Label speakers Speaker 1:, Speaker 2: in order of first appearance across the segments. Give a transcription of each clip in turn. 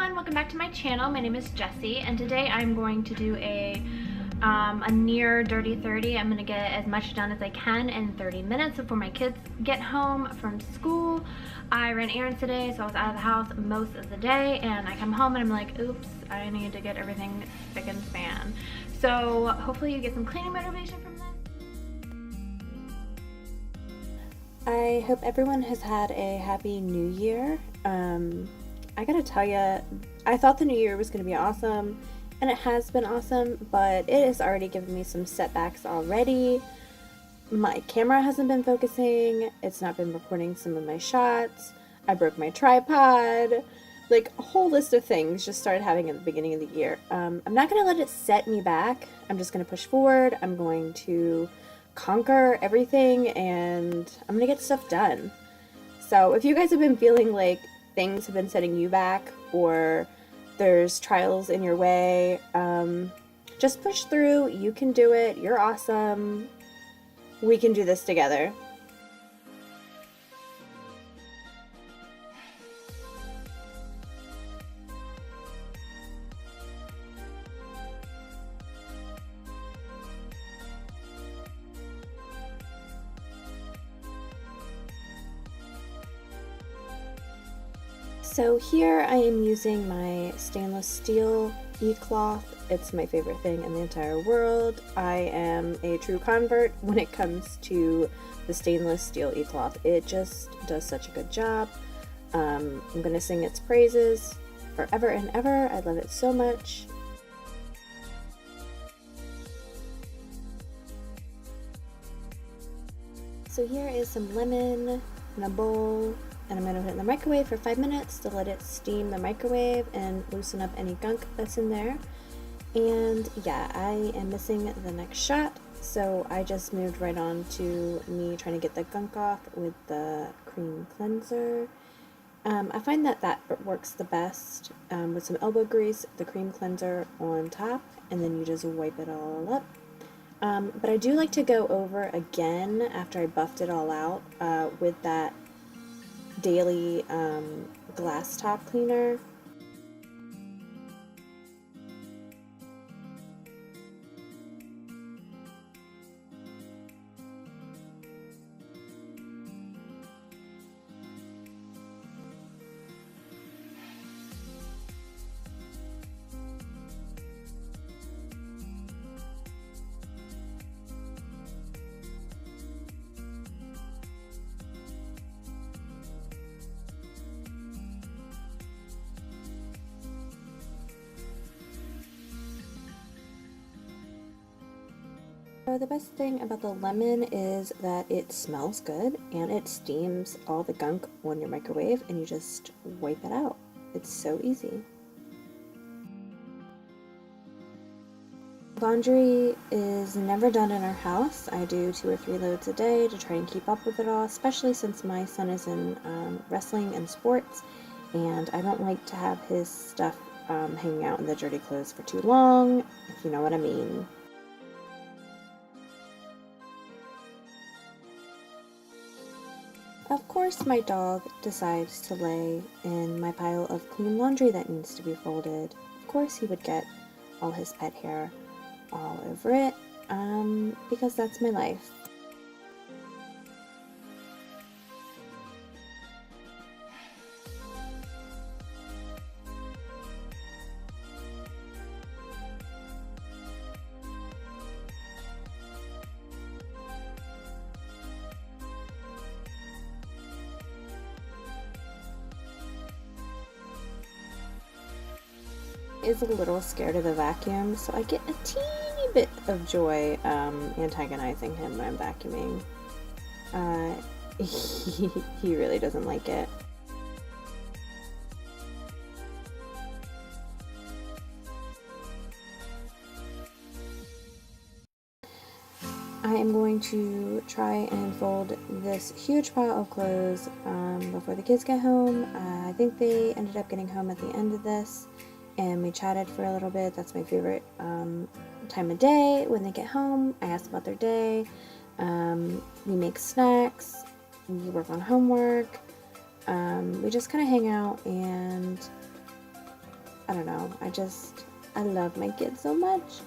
Speaker 1: everyone, welcome back to my channel. My name is Jessie, and today I'm going to do a near dirty 30. I'm going to get as much done as I can in 30 minutes before my kids get home from school. I ran errands today, so I was out of the house most of the day, and I come home and I'm like, oops, I need to get everything spick and span. So hopefully you get some cleaning motivation from this.
Speaker 2: I hope everyone has had a happy new year. I gotta tell you, I thought the new year was gonna be awesome, and it has been awesome, but it has already given me some setbacks already. My camera hasn't been focusing, it's not been recording some of my shots, I broke my tripod, like a whole list of things just started happening at the beginning of the year. I'm not gonna let it set me back. I'm just gonna push forward. I'm going to conquer everything, and I'm gonna get stuff done. So if you guys have been feeling like things have been setting you back, or there's trials in your way, just push through. You can do it. You're awesome. We can do this together. So here I am using my stainless steel e-cloth. It's my favorite thing in the entire world. I am a true convert when it comes to the stainless steel e-cloth. It just does such a good job. I'm gonna sing its praises forever and ever. I love it so much. So here is some lemon in a bowl, and I'm going to put it in the microwave for 5 minutes to let it steam the microwave and loosen up any gunk that's in there. And yeah, I am missing the next shot, so I just moved right on to me trying to get the gunk off with the cream cleanser. I find that that works the best with some elbow grease, the cream cleanser on top, and then you just wipe it all up. But I do like to go over again after I buffed it all out with that daily glass top cleaner. So the best thing about the lemon is that it smells good and it steams all the gunk on your microwave, and you just wipe it out. It's so easy. Laundry is never done in our house. I do 2 or 3 loads a day to try and keep up with it all, especially since my son is in wrestling and sports, and I don't like to have his stuff hanging out in the dirty clothes for too long, if you know what I mean. Of course, my dog decides to lay in my pile of clean laundry that needs to be folded. Of course, he would get all his pet hair all over it, because that's my life. Is a little scared of the vacuum, so I get a teeny bit of joy antagonizing him when I'm vacuuming. He really doesn't like it. I am going to try and fold this huge pile of clothes before the kids get home. I think they ended up getting home at the end of this, and we chatted for a little bit. That's my favorite time of day. When they get home, I ask about their day. We make snacks, we work on homework, we just kind of hang out and I don't know, I love my kids so much.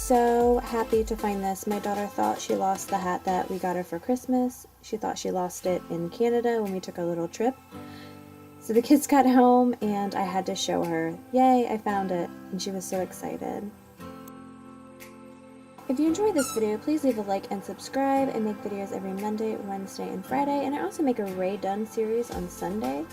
Speaker 2: So happy to find this. My daughter thought she lost the hat that we got her for Christmas. She thought she lost it in Canada when we took a little trip. So the kids got home and I had to show her, yay, I found it, and she was so excited. If you enjoyed this video, please leave a like and subscribe. I make videos every Monday, Wednesday, and Friday, and I also make a Ray Dunn series on Sunday.